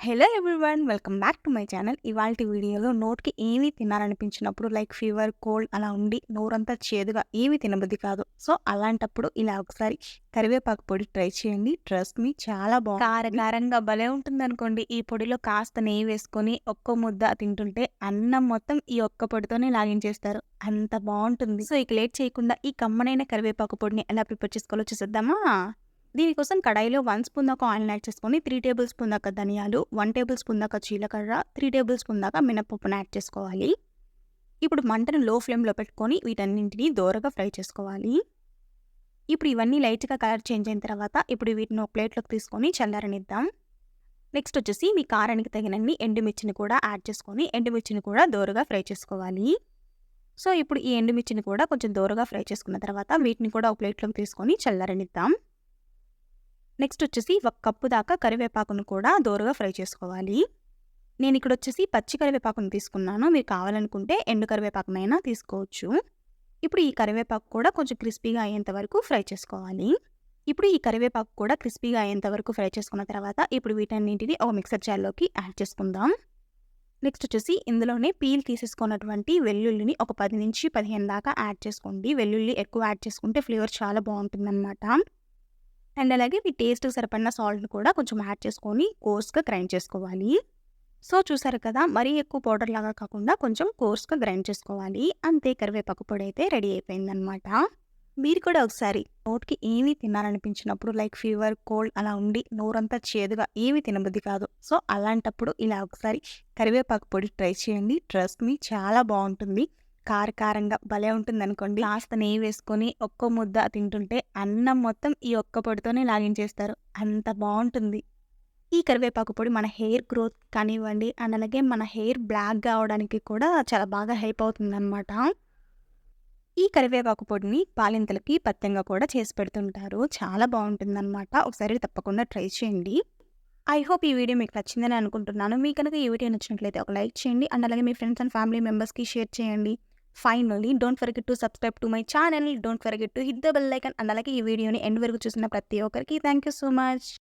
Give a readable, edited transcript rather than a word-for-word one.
Hello everyone welcome back to my channel. ఇవాల్టి వీడియోలో నోటికి ఏమీ తినాలనిపించినప్పుడు లైక్ ఫీవర్, కోల్డ్ అలా ఉండి నోరంతా చేదుగా ఏమీ తినబుద్ధి కాదు. సో అలాంటప్పుడు ఇలా ఒకసారి కరివేపాకు పొడి ట్రై చేయండి. ట్రస్ట్ మీ చాలా కారంగా భలే ఉంటుందనుకోండి. ఈ పొడిలో కాస్త నెయ్యి వేసుకొని ఒక్క ముద్ద తింటుంటే అన్నం మొత్తం ఈ ఒక్క పొడితోనే లాగించేస్తారు. అంత బాగుంటుంది. సో ఇక లేట్ చేయకుండా ఈ కమ్మనైన కరివేపాకు పొడిని ఎలా ప్రిపేర్ చేసుకోవాలో చూసేద్దామా. దీనికోసం కడాయిలో 1 స్పూన్ దాకా ఆయిల్ యాడ్ చేసుకొని 3 టేబుల్ స్పూన్ దాకా ధనియాలు, 1 టేబుల్ స్పూన్ దాకా జీలకర్ర, 3 టేబుల్ స్పూన్ దాకా మినపప్పును యాడ్ చేసుకోవాలి. ఇప్పుడు మంటను లో ఫ్లేమ్లో పెట్టుకొని వీటన్నింటినీ దోరగా ఫ్రై చేసుకోవాలి. ఇప్పుడు ఇవన్నీ లైట్గా కలర్ చేంజ్ అయిన తర్వాత ఇప్పుడు వీటిని ఒక ప్లేట్లోకి తీసుకొని చల్లారనిద్దాం. నెక్స్ట్ వచ్చేసి మీ కారానికి తగినన్ని ఎండుమిర్చిని కూడా యాడ్ చేసుకొని ఎండుమిర్చిని కూడా దోరగా ఫ్రై చేసుకోవాలి. సో ఇప్పుడు ఈ ఎండుమిర్చిని కూడా కొంచెం దోరగా ఫ్రై చేసుకున్న తర్వాత వీటిని కూడా ఒక ప్లేట్లోకి తీసుకొని చల్లారనిద్దాం. నెక్స్ట్ వచ్చేసి 1 కప్పు దాకా కరివేపాకును కూడా దోరగా ఫ్రై చేసుకోవాలి. నేను ఇక్కడ వచ్చేసి పచ్చి కరివేపాకును తీసుకున్నాను. మీరు కావాలనుకుంటే ఎండు కరివేపాకునైనా తీసుకోవచ్చు. ఇప్పుడు ఈ కరివేపాకు కూడా కొంచెం క్రిస్పీగా అయ్యేంత వరకు ఫ్రై చేసుకోవాలి. ఇప్పుడు ఈ కరివేపాకు కూడా క్రిస్పీగా అయ్యేంత వరకు ఫ్రై చేసుకున్న తర్వాత ఇప్పుడు వీటన్నింటిని ఒక మిక్సర్ జార్లోకి యాడ్ చేసుకుందాం. నెక్స్ట్ వచ్చేసి ఇందులోనే పీల్ తీసేసుకున్నటువంటి వెల్లుల్లిని ఒక 10 నుంచి 15 దాకా యాడ్ చేసుకోండి. వెల్లుల్లి ఎక్కువ యాడ్ చేసుకుంటే ఫ్లేవర్ చాలా బాగుంటుందన్నమాట. అండ్ అలాగే మీ టేస్ట్‌కి సరిపడిన సాల్ట్‌ని కూడా కొంచెం యాడ్ చేసుకొని కోర్స్‌గా గ్రైండ్ చేసుకోవాలి. సో చూసారు కదా, మరీ ఎక్కువ పౌడర్ లాగా కాకుండా కొంచెం కోర్స్‌గా గ్రైండ్ చేసుకోవాలి. అంతే, కరివేపాకు పొడి అయితే రెడీ అయిపోయిందనమాట. మీరు కూడా ఒకసారి నోటికి ఏమీ తినాలనిపించినప్పుడు లైక్ ఫీవర్, కోల్డ్ అలా ఉండి నోరంతా చేదుగా ఏమీ తినబుద్ధి కాదు. సో అలాంటప్పుడు ఇలా ఒకసారి కరివేపాకు పొడి ట్రై చేయండి. ట్రస్ట్ మీ చాలా బాగుంటుంది. కారంగా భలే ఉంటుందనుకోండి. కాస్త నెయ్యి వేసుకొని ఒక్క ముద్ద తింటుంటే అన్నం మొత్తం ఈ ఒక్క పొడితోనే లాగించేస్తారు. అంత బాగుంటుంది. ఈ కరివేపాకు పొడి మన హెయిర్ గ్రోత్ కానివ్వండి అండ్ అలాగే మన హెయిర్ బ్లాక్‌గా అవడానికి కూడా చాలా బాగా హెల్ప్ అవుతుందనమాట. ఈ కరివేపాకు పొడిని పాలింతలకి పథ్యంగా కూడా చేసి పెడుతుంటారు. చాలా బాగుంటుందనమాట. ఒకసారి తప్పకుండా ట్రై చేయండి. ఐ హోప్ ఈ వీడియో మీకు నచ్చిందని అనుకుంటున్నాను. మీకు కనుక ఈ వీడియో నచ్చినట్లయితే ఒక లైక్ చేయండి అండ్ అలాగే మీ ఫ్రెండ్స్ అండ్ ఫ్యామిలీ మెంబర్స్‌కి షేర్ చేయండి. Finally, don't forget to subscribe to my channel. Don't forget to hit the bell icon and అలాగే ఈ వీడియోని ఎండ్ వరకు చూసిన ప్రతి ఒక్కరికి థ్యాంక్ యూ సో మచ్.